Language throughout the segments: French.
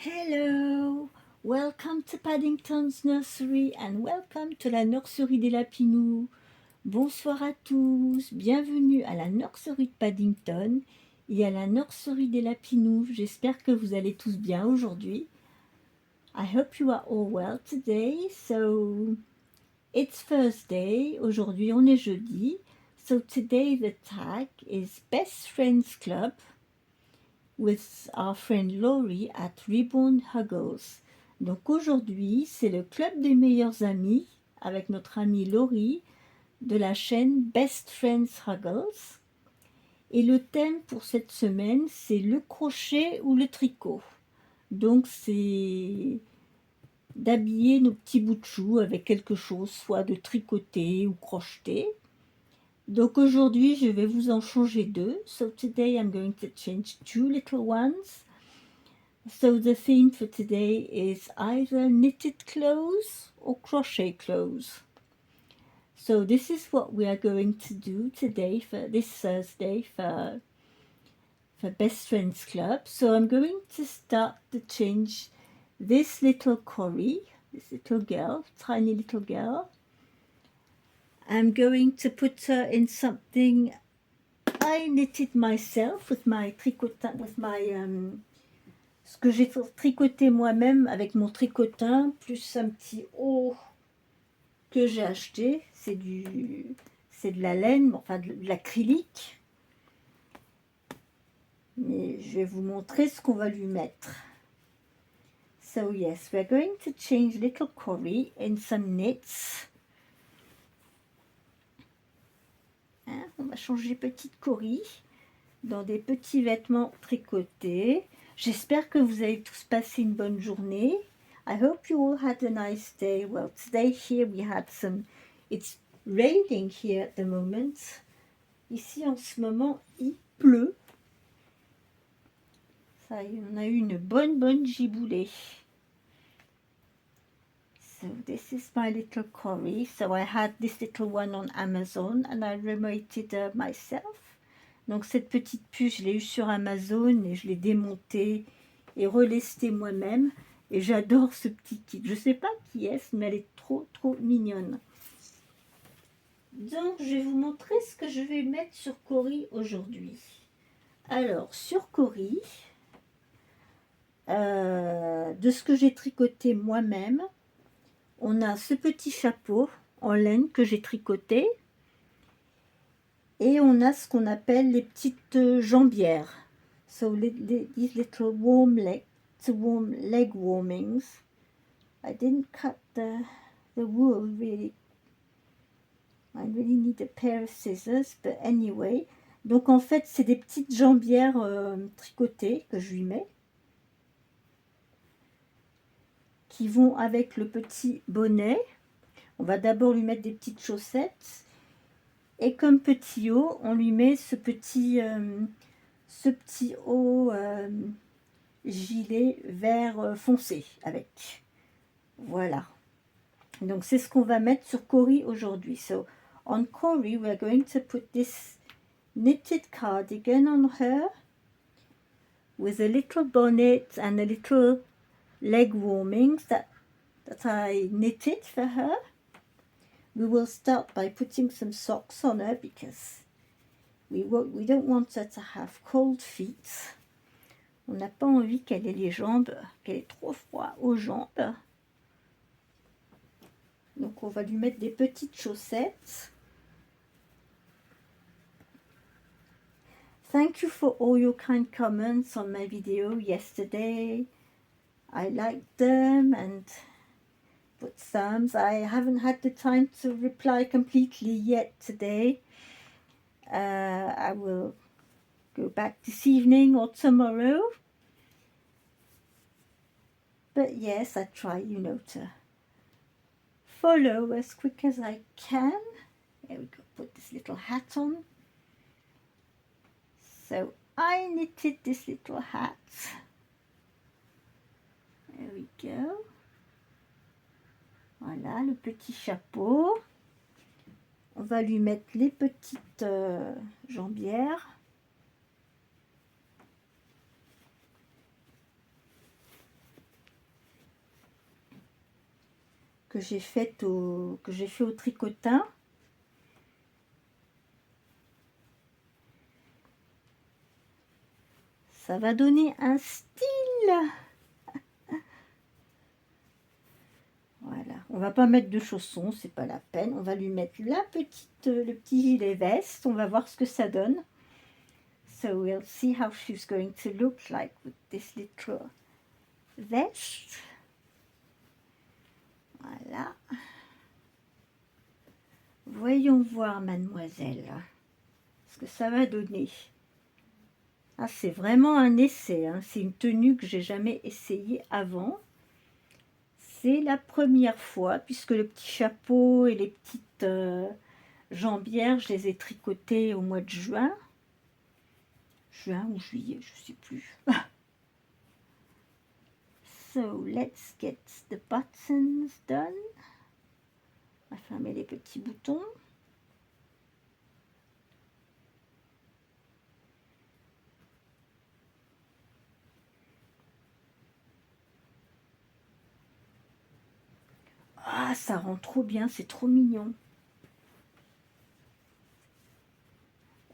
Hello, welcome to Paddington's Nursery and welcome to la nurserie des Lapinous. Bonsoir à tous, bienvenue à la nurserie de Paddington et à la nurserie des Lapinous. J'espère que vous allez tous bien aujourd'hui. I hope you are all well today. So, it's Thursday. Aujourd'hui, on est jeudi. So today the tag is Best Friends Club with our friend Laurie at Reborn Huggles. Donc aujourd'hui, c'est le club des meilleurs amis avec notre amie Laurie de la chaîne Best Friends Huggles. Et le thème pour cette semaine, c'est le crochet ou le tricot. Donc c'est d'habiller nos petits bouts de chou avec quelque chose, soit de tricoter ou crocheter. Donc aujourd'hui, je vais vous en changer deux. So today I'm going to change two little ones. So the theme for today is either knitted clothes or crochet clothes. So this is what we are going to do today for this Thursday for Best Friends Club. So I'm going to start to change this little Cory, this little girl, tiny little girl. I'm going to put her in something I knitted myself with my tricotin, with my ce que j'ai tricoté moi-même avec mon tricotin, plus un petit haut que j'ai acheté. C'est de la laine, enfin de l'acrylique. Mais je vais vous montrer ce qu'on va lui mettre. So yes, we're going to change little Cory in some knits. Hein, on va changer petite Cory dans des petits vêtements tricotés. J'espère que vous avez tous passé une bonne journée. I hope you all had a nice day. Well, today here we had some... It's raining here at the moment. Ici, en ce moment, il pleut. Ça, on a eu une bonne giboulée. So this is my little Cory. So I had this little one on Amazon and I remoted myself. Donc cette petite puce, je l'ai eue sur Amazon et je l'ai démontée et relestée moi-même. Et j'adore ce petit kit. Je ne sais pas qui est-ce, mais elle est trop mignonne. Donc je vais vous montrer ce que je vais mettre sur Cory aujourd'hui. Alors sur Cory, de ce que j'ai tricoté moi-même, on a ce petit chapeau en laine que j'ai tricoté. Et on a ce qu'on appelle les petites jambières. So these little warm leg warmings. I didn't cut the wool really. I really need a pair of scissors, but anyway. Donc en fait, c'est des petites jambières tricotées que je lui mets, qui vont avec le petit bonnet. On va d'abord lui mettre des petites chaussettes. Et comme petit haut, on lui met ce petit haut gilet vert foncé avec. Voilà. Donc c'est ce qu'on va mettre sur Cory aujourd'hui. So on Cory, we're going to put this knitted cardigan on her with a little bonnet and a little leg warmings that I knitted for her. We will start by putting some socks on her because we don't want her to have cold feet. On n'a pas envie qu'elle ait les jambes, qu'elle ait trop froid aux jambes. Donc on va lui mettre des petites chaussettes. Thank you for all your kind comments on my video yesterday. I liked them and put thumbs. I haven't had the time to reply completely yet today. I will go back this evening or tomorrow. But yes, I try, to follow as quick as I can. There we go, put this little hat on. So I knitted this little hat. There we go. Voilà, le petit chapeau. On va lui mettre les petites jambières. que j'ai fait au tricotin. Ça va donner un style. Voilà, on va pas mettre de chaussons, c'est pas la peine. On va lui mettre le petit gilet veste. On va voir ce que ça donne. So we'll see how she's going to look like with this little vest. Voilà. Voyons voir, mademoiselle, ce que ça va donner. Ah, c'est vraiment un essai, hein. C'est une tenue que j'ai jamais essayée avant. C'est la première fois, puisque le petit chapeau et les petites jambières, je les ai tricotées au mois de juin. Juin ou juillet, je ne sais plus. So, let's get the buttons done. On va fermer les petits boutons. Ah, ça rend trop bien, c'est trop mignon.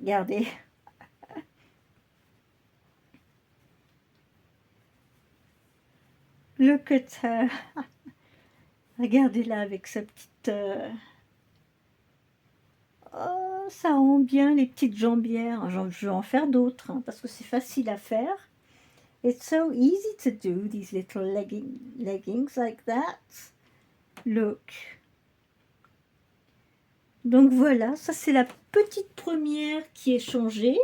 Regardez. Look at her. Regardez-la avec sa petite... Oh, ça rend bien les petites jambières. Je vais en faire d'autres, hein, parce que c'est facile à faire. It's so easy to do these little leggings like that. Look. Donc voilà, ça c'est la petite première qui est changée.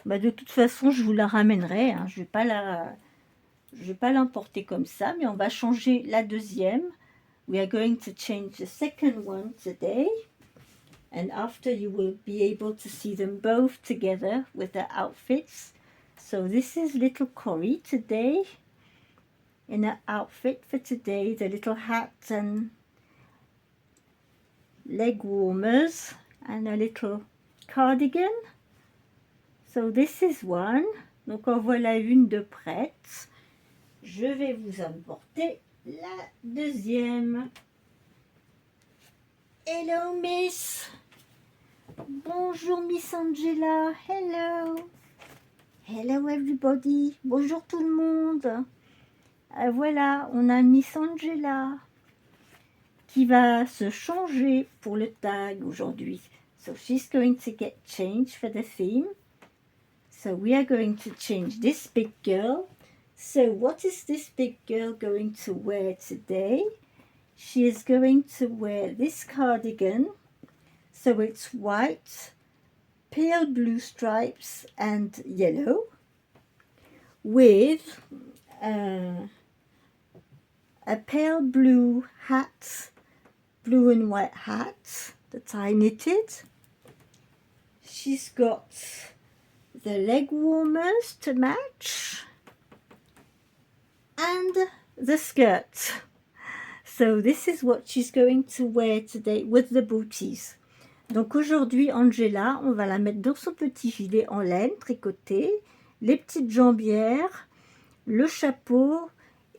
Bah, de toute façon, je vous la ramènerai, hein. Je vais pas l'emporter comme ça, mais on va changer la deuxième. We are going to change the second one today. And after, you will be able to see them both together with their outfits. So this is little Corrie today in her outfit for today, the little hat and leg warmers and a little cardigan. So this is one. Donc en voilà une de prête. Je vais vous apporter la deuxième. Hello Miss. Bonjour Miss Angela. Hello. Hello everybody. Bonjour tout le monde. Voilà, on a Miss Angela qui va se changer pour le tag aujourd'hui. So she's going to get changed for the theme. So we are going to change this big girl. So what is this big girl going to wear today? She is going to wear this cardigan. So it's white, pale blue stripes and yellow with a pale blue hat, blue and white hat that I knitted. She's got the leg warmers to match and the skirt. So this is what she's going to wear today with the booties. Donc aujourd'hui, Angela, on va la mettre dans son petit gilet en laine tricoté, les petites jambières, le chapeau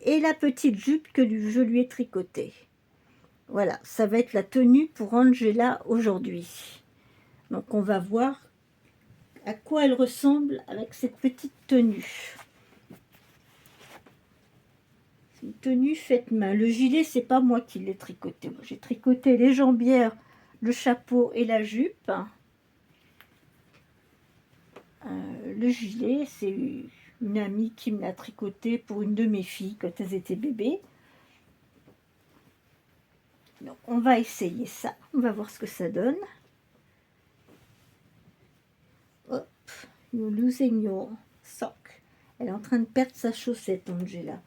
et la petite jupe que je lui ai tricotée. Voilà, ça va être la tenue pour Angela aujourd'hui. Donc on va voir à quoi elle ressemble avec cette petite tenue. C'est une tenue faite main. Le gilet, c'est pas moi qui l'ai tricoté. J'ai tricoté les jambières, le chapeau et la jupe. Le gilet, c'est une amie qui me l'a tricoté pour une de mes filles quand elles étaient bébés. Donc on va essayer ça, on va voir ce que ça donne. Hop, you're losing your sock. Elle est en train de perdre sa chaussette, Angela.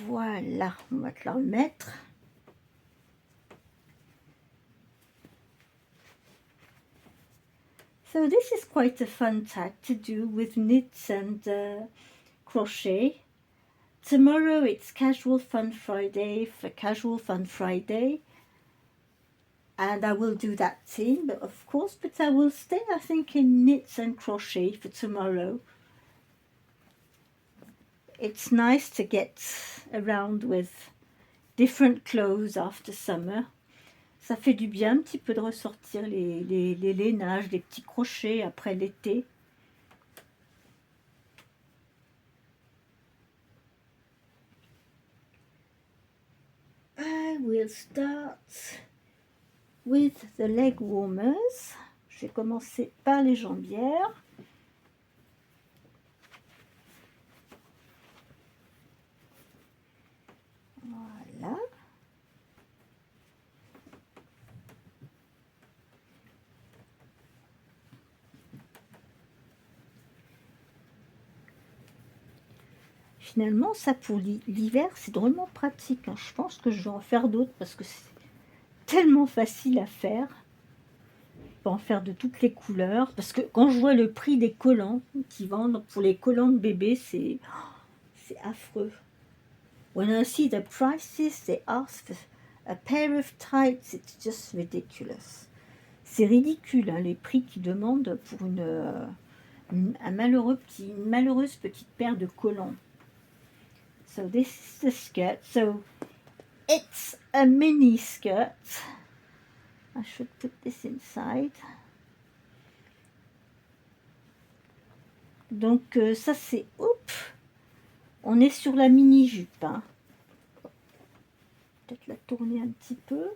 Voilà, on va te la remettre. So this is quite a fun tag to do with knits and crochet. Tomorrow it's Casual Fun Friday for Casual Fun Friday. And I will do that theme, but of course, but I will stay, I think, in knits and crochet for tomorrow. it's nice to get around with different clothes after summer. Ça fait du bien un petit peu de ressortir les lainages, les petits crochets après l'été. I will start with the leg warmers. Je vais commencer par les jambières. Voilà. Finalement, ça pour l'hiver, c'est drôlement pratique. Hein. Je pense que je vais en faire d'autres parce que c'est tellement facile à faire. On peut en faire de toutes les couleurs. Parce que quand je vois le prix des collants qu'ils vendent pour les collants de bébé, c'est affreux. When I see the prices they ask for a pair of tights, it's just ridiculous. C'est ridicule, hein, les prix qu'ils demandent pour une malheureuse petite paire de collants. So this is the skirt. So it's a mini skirt. I should put this inside. Donc ça c'est... Oups, on est sur la mini jupe. Hein. Peut-être la tourner un petit peu.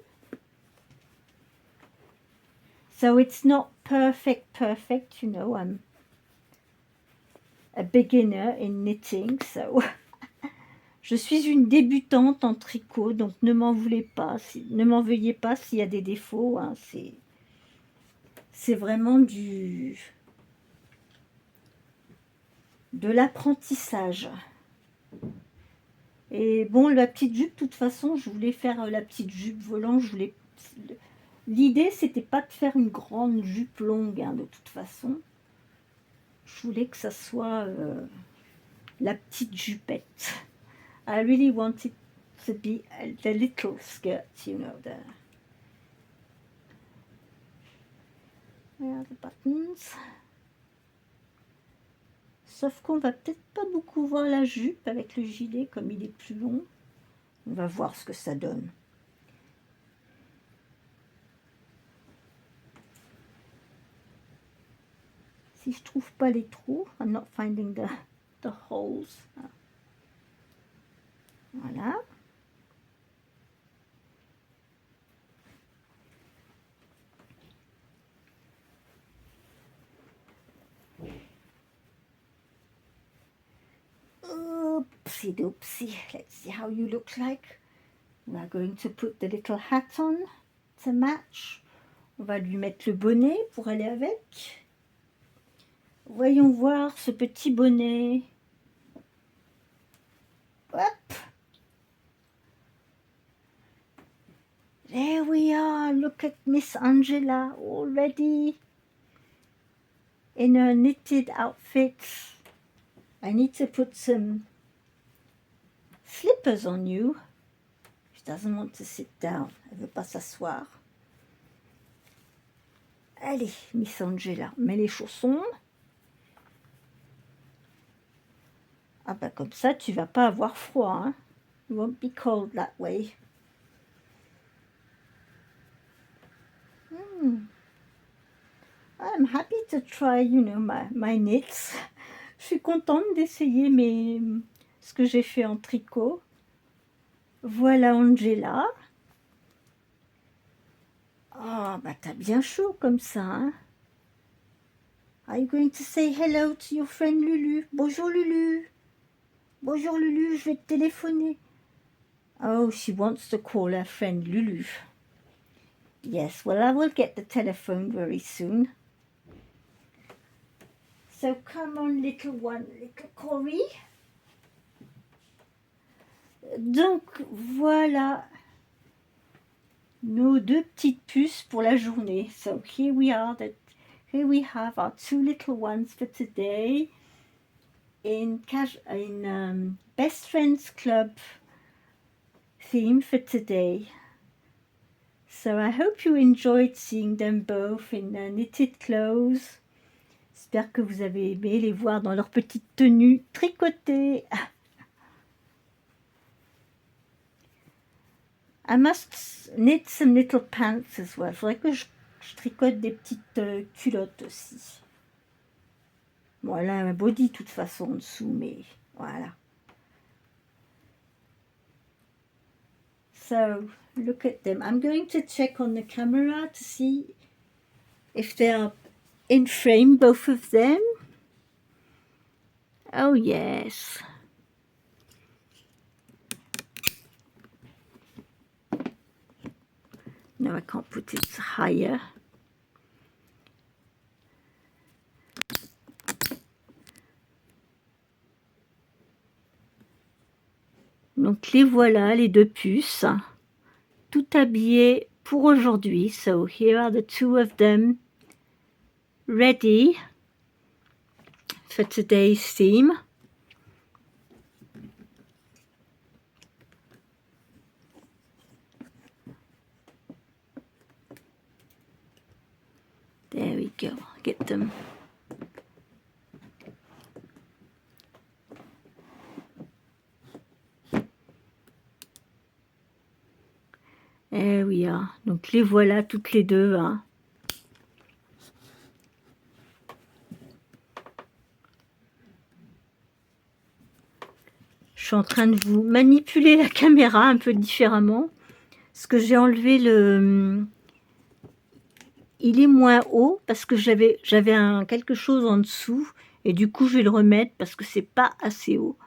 So it's not perfect, you know. I'm a beginner in knitting, so... Je suis une débutante en tricot, donc ne m'en voulez pas, ne m'en veuillez pas s'il y a des défauts. Hein, c'est vraiment de l'apprentissage. Et bon, la petite jupe, de toute façon, je voulais faire la petite jupe volant. L'idée, c'était pas de faire une grande jupe longue, hein, de toute façon. Je voulais que ça soit la petite jupette. I really wanted to be the little skirt, you know, where are the buttons? Sauf qu'on va peut-être pas beaucoup voir la jupe avec le gilet comme il est plus long. On va voir ce que ça donne. Si je trouve pas les trous, I'm not finding the holes. Voilà. Oopsie doopsie. Let's see how you look like. We are going to put the little hat on to match. On va lui mettre le bonnet pour aller avec. Voyons voir ce petit bonnet. Hop. There we are. Look at Miss Angela already in her knitted outfit. I need to put some slippers on you. She doesn't want to sit down. Elle veut pas s'asseoir. Allez, Miss Angela, mets les chaussons. Ah bah comme ça, tu vas pas avoir froid. Hein? You won't be cold that way. I'm happy to try, you know, my knits. Je suis contente d'essayer ce que j'ai fait en tricot. Voilà Angela. Ah, bah t'as bien chaud comme ça, hein? Are you going to say hello to your friend Lulu? Bonjour Lulu. Bonjour Lulu, je vais te téléphoner. Oh, she wants to call her friend Lulu. Yes, well, I will get the telephone very soon. So come on, little one, little Cory. Donc, voilà nos deux petites puces pour la journée. So here we are, here we have our two little ones for today in Best Friends Club theme for today. So I hope you enjoyed seeing them both in their knitted clothes. J'espère que vous avez aimé les voir dans leur petite tenue tricotée. I must knit some little pants as well. Il faudrait que je tricote des petites culottes aussi. Bon, elle a un body de toute façon en dessous, mais voilà. So, look at them. I'm going to check on the camera to see if they are in frame, both of them. Oh, yes. No, I can't put it higher. Donc les voilà, les deux puces, tout habillées pour aujourd'hui. So here are the two of them ready for today's theme. There we go, get them. There we are. Donc les voilà toutes les deux. Hein. Je suis en train de vous manipuler la caméra un peu différemment. Parce que j'ai enlevé le... Il est moins haut parce que j'avais quelque chose en dessous. Et du coup, je vais le remettre parce que c'est pas assez haut.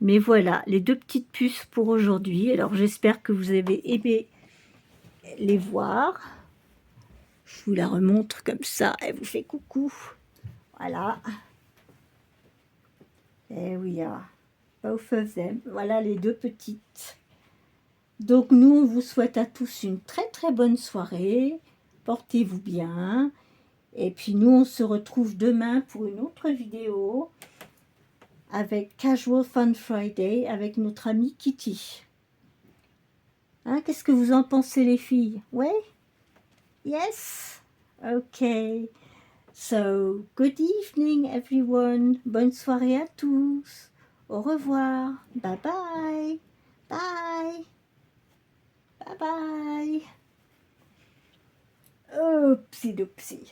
Mais voilà, les deux petites puces pour aujourd'hui. Alors, j'espère que vous avez aimé les voir. Je vous la remontre comme ça. Elle vous fait coucou. Voilà. Et we are both of them. Voilà les deux petites. Donc, nous, on vous souhaite à tous une très très bonne soirée. Portez-vous bien. Et puis, nous, on se retrouve demain pour une autre vidéo avec Casual Fun Friday avec notre amie Kitty. Hein, qu'est-ce que vous en pensez, les filles? Ouais? Yes? Okay. So, good evening, everyone. Bonne soirée à tous. Au revoir. Bye bye. Bye. Bye bye. Oopsie doopsie.